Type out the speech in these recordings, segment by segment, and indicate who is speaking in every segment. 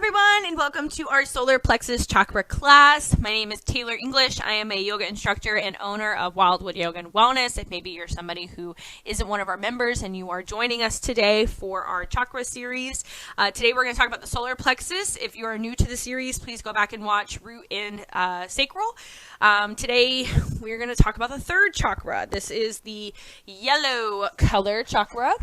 Speaker 1: everyone, and welcome to our Solar Plexus Chakra class. My name is Taylor English. I am a yoga instructor and owner of Wildwood Yoga and Wellness. If maybe you're somebody who isn't one of our members and you are joining us today for our chakra series, today we're going to talk about the solar plexus. If you are new to the series, please go back and watch Root and Sacral. Today we're going to talk about the third chakra. This is the yellow color chakra.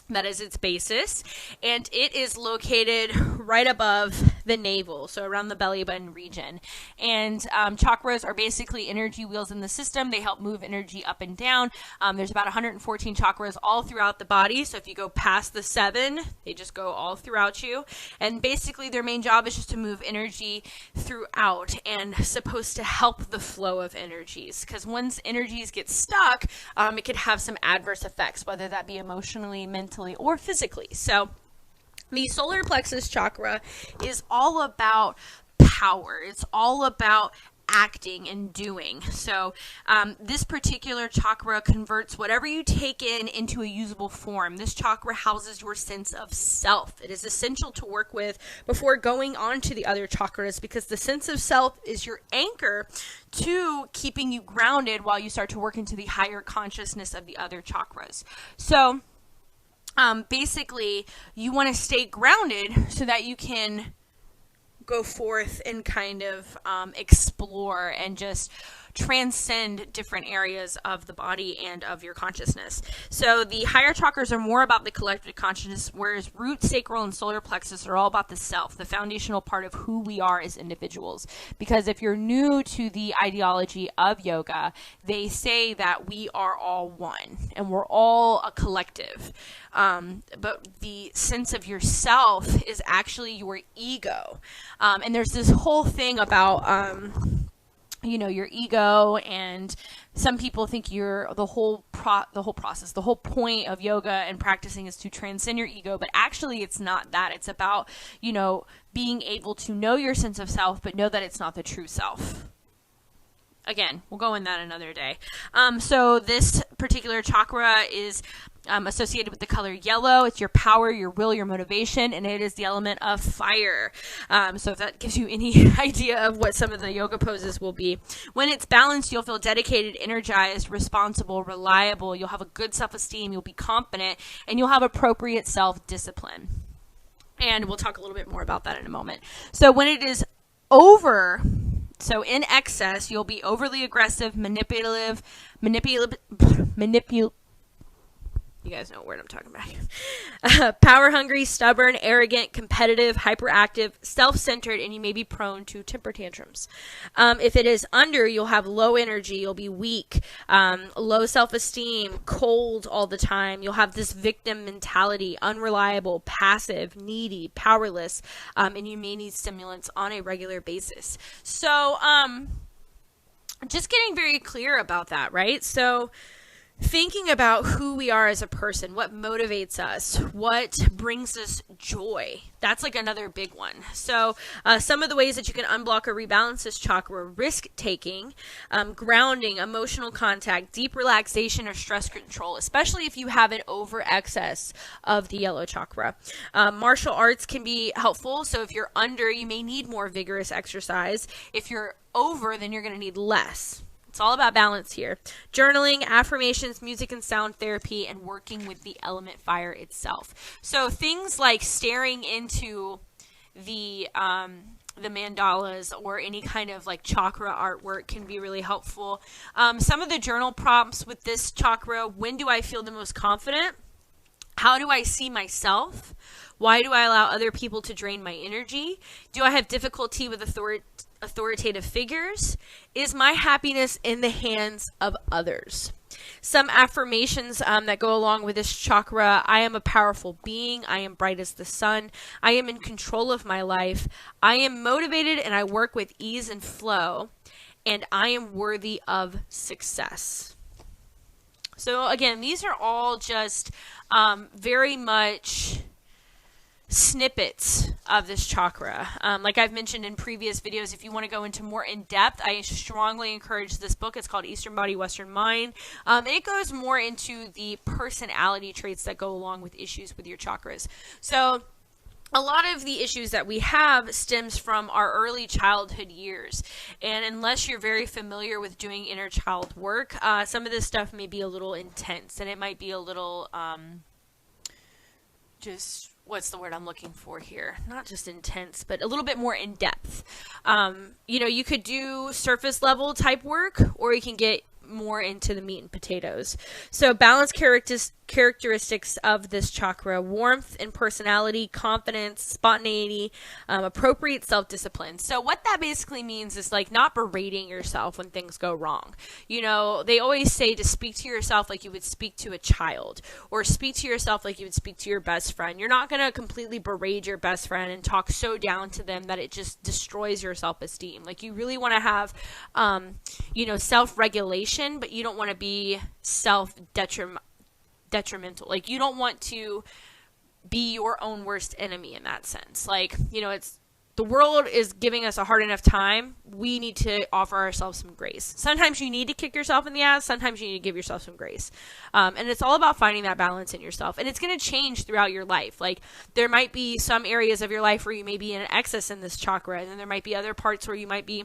Speaker 1: That is its basis, and it is located right above the navel, so around the belly button region. And chakras are basically energy wheels in the system. They help move energy up and down. There's about 114 chakras all throughout the body, so if you go past the 7, they just go all throughout you. And basically their main job is just to move energy throughout and supposed to help the flow of energies, because once energies get stuck, it could have some adverse effects, whether that be emotionally, mentally, or physically. So the solar plexus chakra is all about power. It's all about acting and doing. So this particular chakra converts whatever you take in into a usable form. This chakra houses your sense of self. It is essential to work with before going on to the other chakras, because the sense of self is your anchor to keeping you grounded while you start to work into the higher consciousness of the other chakras. So basically, you want to stay grounded so that you can go forth and kind of explore and just transcend different areas of the body and of your consciousness. So the higher chakras are more about the collective consciousness, whereas root, sacral, and solar plexus are all about the self, the foundational part of who we are as individuals. Because if you're new to the ideology of yoga, they say that we are all one and we're all a collective. But the sense of yourself is actually your ego. And there's this whole thing about your ego, and some people think you're the whole process, the whole point of yoga and practicing is to transcend your ego, but actually it's not that. It's about, being able to know your sense of self, but know that it's not the true self. Again, we'll go in that another day. So this particular chakra is associated with the color yellow. It's your power, your will, your motivation, and it is the element of fire. So if that gives you any idea of what some of the yoga poses will be. When it's balanced, you'll feel dedicated, energized, responsible, reliable. You'll have a good self-esteem. You'll be confident, and you'll have appropriate self-discipline. And we'll talk a little bit more about that in a moment. So when it is so in excess, you'll be overly aggressive, manipulative, you guys know what word I'm talking about. Power hungry, stubborn, arrogant, competitive, hyperactive, self-centered, and you may be prone to temper tantrums. If it is under, you'll have low energy, you'll be weak, low self-esteem, cold all the time. You'll have this victim mentality, unreliable, passive, needy, powerless, and you may need stimulants on a regular basis. So, just getting very clear about that, right? So, thinking about who we are as a person, what motivates us, what brings us joy. That's like another big one. So some of the ways that you can unblock or rebalance this chakra: risk-taking, grounding, emotional contact, deep relaxation, or stress control, especially if you have an over excess of the yellow chakra. Martial arts can be helpful. So if you're under, you may need more vigorous exercise. If you're over, then you're going to need less. It's all about balance here. Journaling, affirmations, music and sound therapy, and working with the element fire itself. So things like staring into the mandalas or any kind of like chakra artwork can be really helpful. Some of the journal prompts with this chakra: when do I feel the most confident? How do I see myself? Why do I allow other people to drain my energy? Do I have difficulty with authoritative figures? Is my happiness in the hands of others? Some affirmations that go along with this chakra: I am a powerful being. I am bright as the sun. I am in control of my life. I am motivated and I work with ease and flow. And I am worthy of success. So again, these are all just very much snippets of this chakra. Like I've mentioned in previous videos, if you want to go into more in depth, I strongly encourage this book. It's called Eastern Body, Western Mind. And it goes more into the personality traits that go along with issues with your chakras. So a lot of the issues that we have stems from our early childhood years. And unless you're very familiar with doing inner child work, some of this stuff may be a little intense, and it might be a little, just, what's the word I'm looking for here? Not just intense, but a little bit more in depth. You could do surface level type work, or you can get more into the meat and potatoes. So balance characteristics of this chakra: warmth and personality, confidence, spontaneity, appropriate self-discipline. So what that basically means is like not berating yourself when things go wrong. They always say to speak to yourself like you would speak to a child, or speak to yourself like you would speak to your best friend. You're not going to completely berate your best friend and talk so down to them that it just destroys your self-esteem. Like, you really want to have self-regulation, but you don't want to be detrimental. Like, you don't want to be your own worst enemy in that sense. Like, it's the world is giving us a hard enough time. We need to offer ourselves some grace. Sometimes you need to kick yourself in the ass. Sometimes you need to give yourself some grace. And it's all about finding that balance in yourself. And it's going to change throughout your life. Like, there might be some areas of your life where you may be in an excess in this chakra, and then there might be other parts where you might be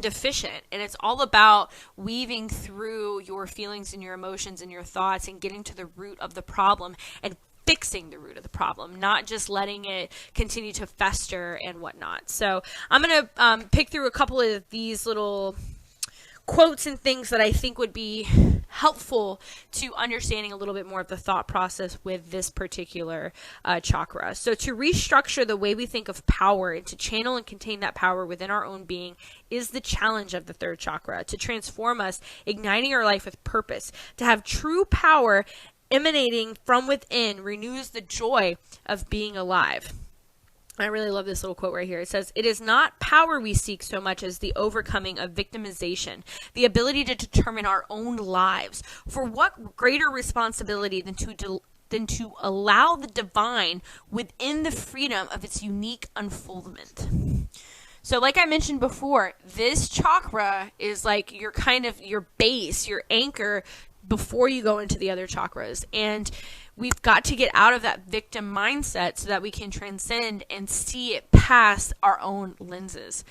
Speaker 1: deficient. And it's all about weaving through your feelings and your emotions and your thoughts and getting to the root of the problem and fixing the root of the problem, not just letting it continue to fester and whatnot. So I'm going to pick through a couple of these little quotes and things that I think would be helpful to understanding a little bit more of the thought process with this particular chakra. So to restructure the way we think of power and to channel and contain that power within our own being is the challenge of the third chakra. To transform us, igniting our life with purpose, to have true power emanating from within renews the joy of being alive. I really love this little quote right here. It says, "It is not power we seek so much as the overcoming of victimization, the ability to determine our own lives. For what greater responsibility than to allow the divine within the freedom of its unique unfoldment." So like I mentioned before, this chakra is like your base, your anchor before you go into the other chakras. And we've got to get out of that victim mindset so that we can transcend and see it past our own lenses.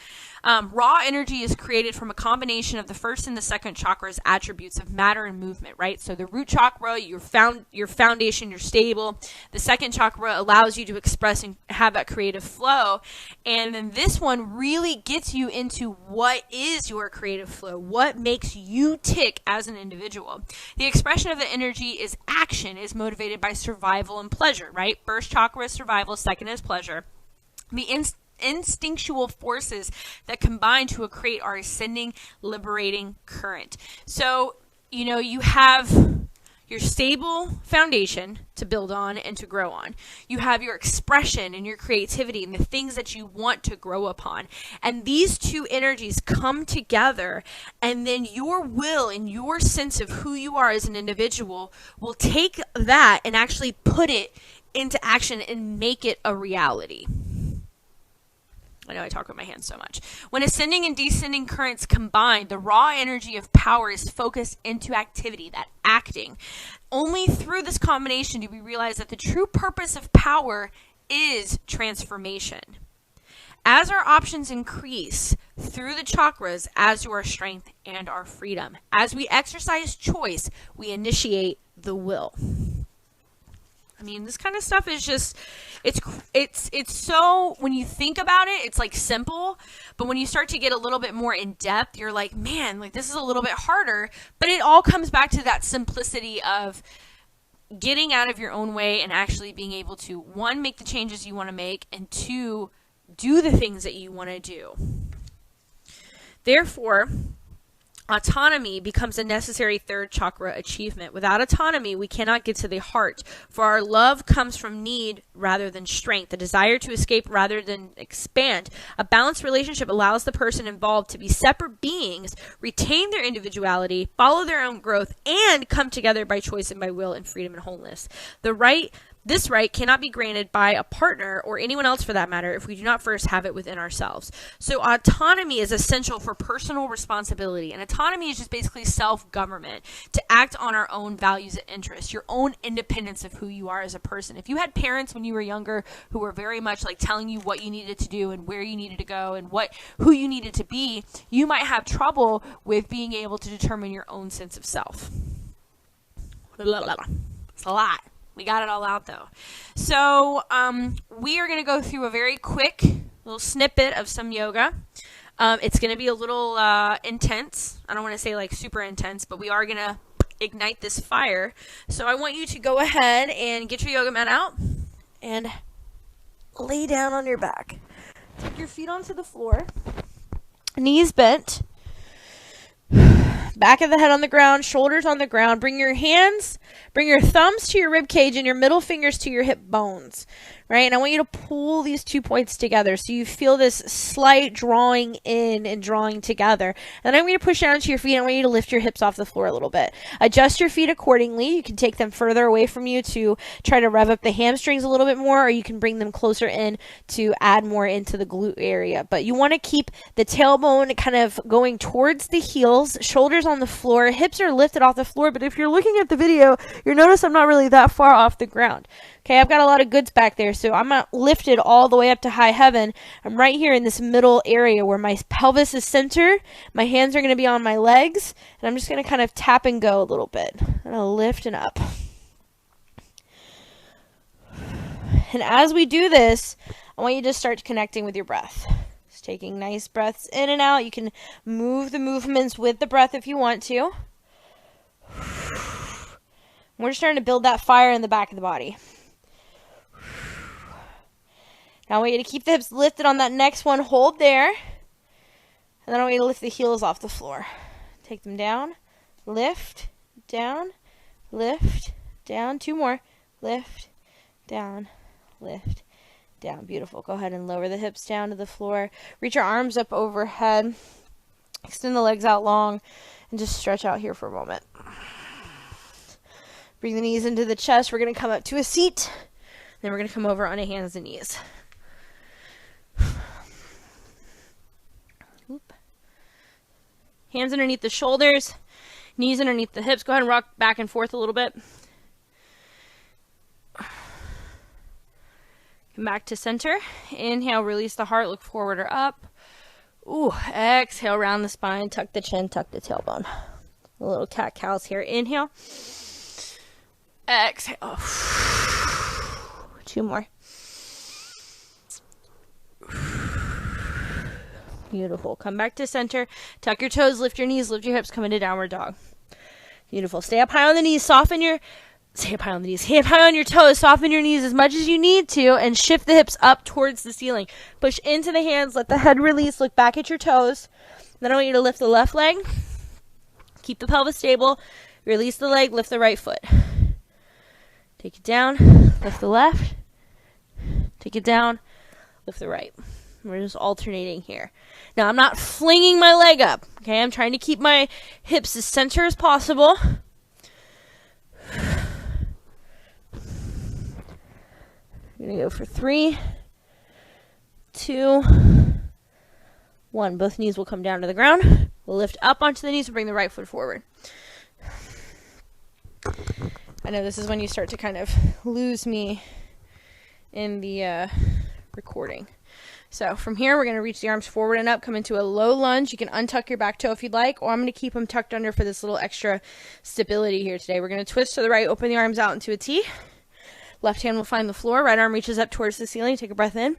Speaker 1: Raw energy is created from a combination of the first and the second chakras attributes of matter and movement, right? So the root chakra, your foundation, you're stable. The second chakra allows you to express and have that creative flow. And then this one really gets you into what is your creative flow, what makes you tick as an individual. The expression of the energy is action, is motivated by survival and pleasure, right? First chakra is survival, second is pleasure. The instinctual forces that combine to create our ascending, liberating current. So, you have your stable foundation to build on and to grow on. You have your expression and your creativity and the things that you want to grow upon. And these two energies come together, and then your will and your sense of who you are as an individual will take that and actually put it into action and make it a reality. I know I talk with my hands so much. When ascending and descending currents combine, the raw energy of power is focused into activity, that acting. Only through this combination do we realize that the true purpose of power is transformation. As our options increase through the chakras, as do our strength and our freedom. As we exercise choice, we initiate the will. I mean, this kind of stuff is just, it's so, when you think about it, it's like simple, but when you start to get a little bit more in depth, you're like, man, like this is a little bit harder, but it all comes back to that simplicity of getting out of your own way and actually being able to, one, make the changes you want to make, and two, do the things that you want to do. Therefore, autonomy becomes a necessary third chakra achievement. Without autonomy, we cannot get to the heart, for our love comes from need rather than strength, a desire to escape rather than expand. A balanced relationship allows the person involved to be separate beings, retain their individuality, follow their own growth, and come together by choice and by will in freedom and wholeness. The This right cannot be granted by a partner or anyone else for that matter if we do not first have it within ourselves. So autonomy is essential for personal responsibility, and autonomy is just basically self-government, to act on our own values and interests, your own independence of who you are as a person. If you had parents when you were younger who were very much like telling you what you needed to do and where you needed to go and who you needed to be, you might have trouble with being able to determine your own sense of self. It's a lot. We got it all out though. So we are going to go through a very quick little snippet of some yoga. It's going to be a little intense. I don't want to say like super intense, but we are going to ignite this fire. So I want you to go ahead and get your yoga mat out and lay down on your back. Take your feet onto the floor, knees bent, back of the head on the ground, shoulders on the ground. Bring your thumbs to your rib cage and your middle fingers to your hip bones, right? And I want you to pull these 2 points together so you feel this slight drawing in and drawing together. And then I want you to push down to your feet. I want you to lift your hips off the floor a little bit. Adjust your feet accordingly. You can take them further away from you to try to rev up the hamstrings a little bit more, or you can bring them closer in to add more into the glute area. But you want to keep the tailbone kind of going towards the heels, shoulders on the floor, hips are lifted off the floor. But if you're looking at the video, you'll notice I'm not really that far off the ground. Okay, I've got a lot of goods back there, so I'm not lifted all the way up to high heaven. I'm right here in this middle area where my pelvis is centered. My hands are going to be on my legs, and I'm just going to kind of tap and go a little bit. I'm going to lift and up. And as we do this, I want you to start connecting with your breath. Just taking nice breaths in and out. You can move the movements with the breath if you want to. We're just starting to build that fire in the back of the body. Now I want you to keep the hips lifted on that next one. Hold there. And then I want you to lift the heels off the floor. Take them down. Lift. Down. Lift. Down. 2 more. Lift. Down. Lift. Down. Beautiful. Go ahead and lower the hips down to the floor. Reach your arms up overhead. Extend the legs out long. And just stretch out here for a moment. Bring the knees into the chest. We're going to come up to a seat. Then we're going to come over on a hands and knees. Oop. Hands underneath the shoulders. Knees underneath the hips. Go ahead and rock back and forth a little bit. Come back to center. Inhale, release the heart. Look forward or up. Ooh, exhale, round the spine. Tuck the chin, tuck the tailbone. A little cat-cows here. Inhale. Exhale. 2 more. Beautiful. Come back to center. Tuck your toes, lift your knees, lift your hips, come into downward dog. Beautiful. Stay up high on the knees, stay up high on the knees, stay up high on your toes, soften your knees as much as you need to, and shift the hips up towards the ceiling. Push into the hands, let the head release, look back at your toes. Then I want you to lift the left leg. Keep the pelvis stable. Release the leg, lift the right foot. Take it down, lift the left. Take it down, lift the right. We're just alternating here. Now, I'm not flinging my leg up, okay? I'm trying to keep my hips as center as possible. We're going to go for 3, 2, 1. Both knees will come down to the ground. We'll lift up onto the knees and bring the right foot forward. I know this is when you start to kind of lose me in the recording. So from here, we're going to reach the arms forward and up, come into a low lunge. You can untuck your back toe if you'd like, or I'm going to keep them tucked under for this little extra stability here today. We're going to twist to the right, open the arms out into a T. Left hand will find the floor. Right arm reaches up towards the ceiling. Take a breath in.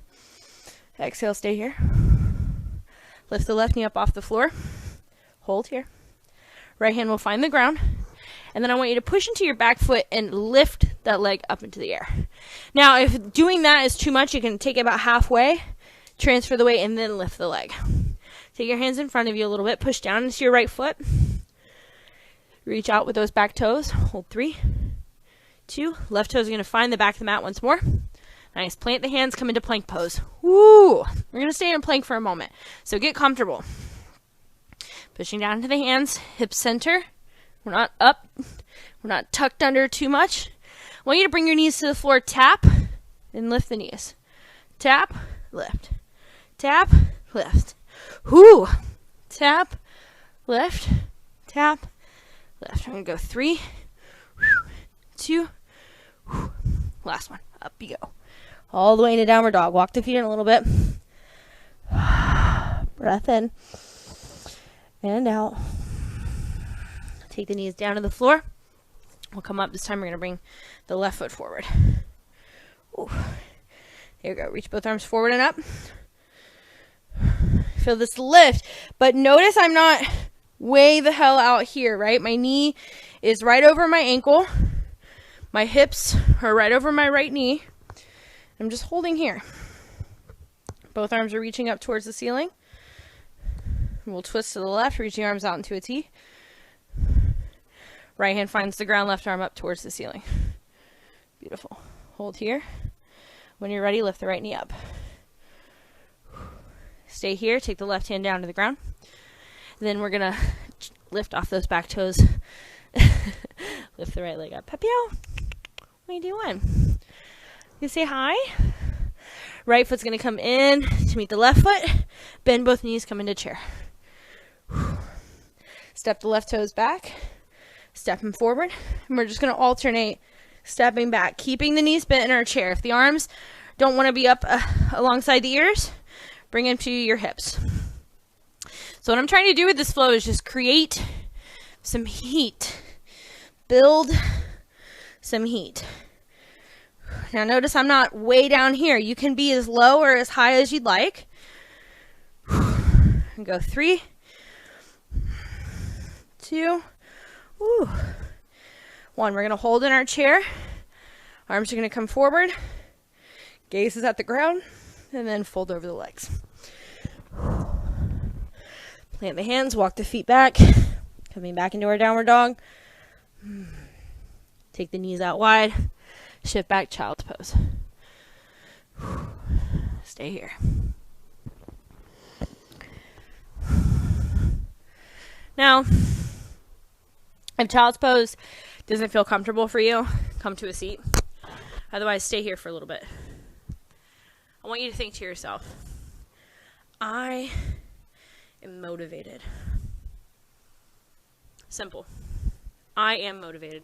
Speaker 1: Exhale, stay here. Lift the left knee up off the floor. Hold here. Right hand will find the ground. And then I want you to push into your back foot and lift that leg up into the air. Now, if doing that is too much, you can take it about halfway, transfer the weight, and then lift the leg. Take your hands in front of you a little bit. Push down into your right foot. Reach out with those back toes. Hold 3, 2. Left toe is going to find the back of the mat once more. Nice. Plant the hands. Come into plank pose. Woo! We're going to stay in plank for a moment. So get comfortable. Pushing down into the hands. Hips center. We're not up. We're not tucked under too much. want you to bring your knees to the floor, tap, and lift the knees. Tap, lift. Tap, lift. Whoo! Tap, lift, tap, lift. I'm going to go 3, 2, last one. Up you go. All the way into downward dog. Walk the feet in a little bit. Breath in and out. Take the knees down to the floor. We'll come up. This time we're going to bring the left foot forward. Ooh. There you go. Reach both arms forward and up. Feel this lift. But notice I'm not way the hell out here, right? My knee is right over my ankle. My hips are right over my right knee. I'm just holding here. Both arms are reaching up towards the ceiling. We'll twist to the left, reaching arms out into a T. Right hand finds the ground, left arm up towards the ceiling. Beautiful. Hold here. When you're ready, lift the right knee up. Stay here. Take the left hand down to the ground. Then we're going to lift off those back toes. Lift the right leg up. Pepio, what are you doing? You say hi? Right foot's going to come in to meet the left foot. Bend both knees, come into chair. Step the left toes back. Step them forward. And we're just going to alternate stepping back, keeping the knees bent in our chair. If the arms don't want to be up alongside the ears, bring them to your hips. So what I'm trying to do with this flow is just create some heat. Build some heat. Now notice I'm not way down here. You can be as low or as high as you'd like. And go 3, 2, 1. We're going to hold in our chair. Arms are going to come forward. Gaze is at the ground. And then fold over the legs. Plant the hands, walk the feet back. Coming back into our downward dog. Take the knees out wide. Shift back, child's pose. Stay here. Now, if child's pose doesn't feel comfortable for you, come to a seat. Otherwise, stay here for a little bit. I want you to think to yourself, I am motivated. Simple. I am motivated.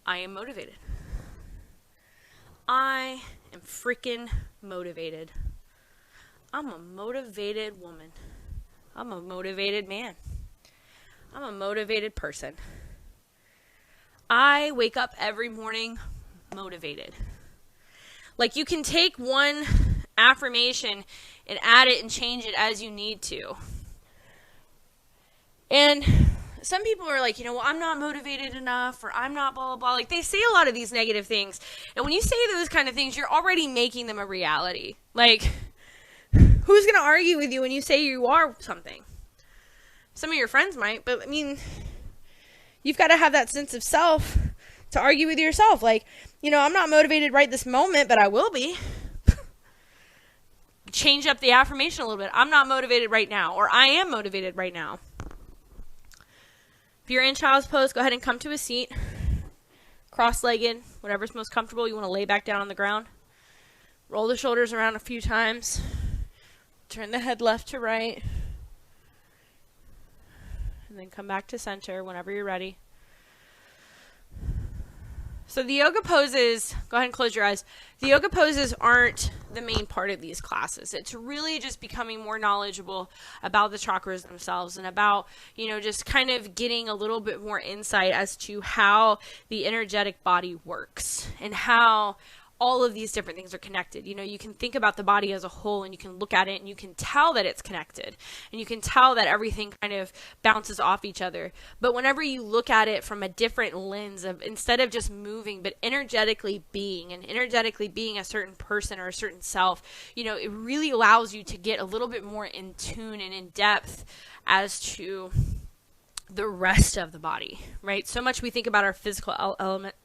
Speaker 1: I am motivated. I am freaking motivated. I'm a motivated woman. I'm a motivated man. I'm a motivated person. I wake up every morning motivated. Like, you can take one affirmation and add it and change it as you need to. And some people are like, well, I'm not motivated enough, or I'm not blah, blah, blah. Like, they say a lot of these negative things. And when you say those kind of things, you're already making them a reality. Like, who's going to argue with you when you say you are something? Some of your friends might, but, you've got to have that sense of self to argue with yourself. Like, I'm not motivated right this moment, but I will be. Change up the affirmation a little bit. I'm not motivated right now, or I am motivated right now. If you're in child's pose, go ahead and come to a seat. Cross-legged, whatever's most comfortable. You want to lay back down on the ground. Roll the shoulders around a few times. Turn the head left to right. And then come back to center whenever you're ready. So the yoga poses, go ahead and close your eyes. The yoga poses aren't the main part of these classes. It's really just becoming more knowledgeable about the chakras themselves, and about, just kind of getting a little bit more insight as to how the energetic body works and how all of these different things are connected. You can think about the body as a whole, and you can look at it and you can tell that it's connected, and you can tell that everything kind of bounces off each other. But whenever you look at it from a different lens of, instead of just moving, but energetically being a certain person or a certain self, it really allows you to get a little bit more in tune and in depth as to the rest of the body, right? So much we think about our physical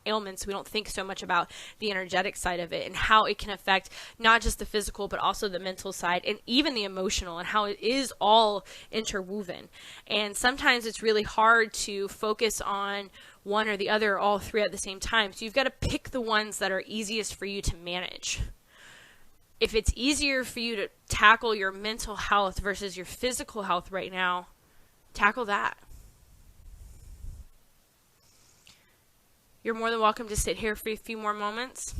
Speaker 1: ailments, we don't think so much about the energetic side of it and how it can affect not just the physical, but also the mental side and even the emotional, and how it is all interwoven. And sometimes it's really hard to focus on one or the other, or all three at the same time. So you've got to pick the ones that are easiest for you to manage. If it's easier for you to tackle your mental health versus your physical health right now, tackle that. You're more than welcome to sit here for a few more moments.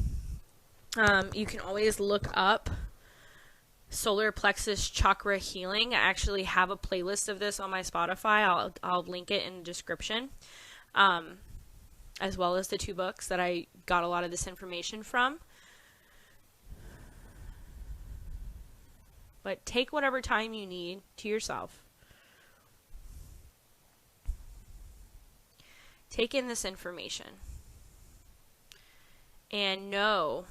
Speaker 1: You can always look up solar plexus chakra healing. I actually have a playlist of this on my Spotify. I'll link it in the description, as well as the 2 books that I got a lot of this information from. But take whatever time you need to yourself. Take in this information. And know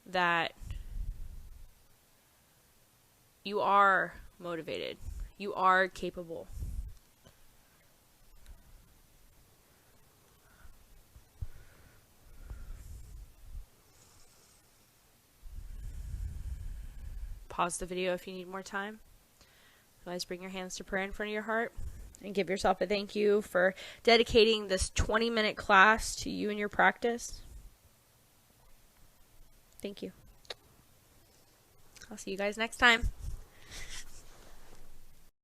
Speaker 1: that you are motivated. You are capable. Pause the video if you need more time. Otherwise, bring your hands to prayer in front of your heart. And give yourself a thank you for dedicating this 20-minute class to you and your practice. Thank you. I'll see you guys next time.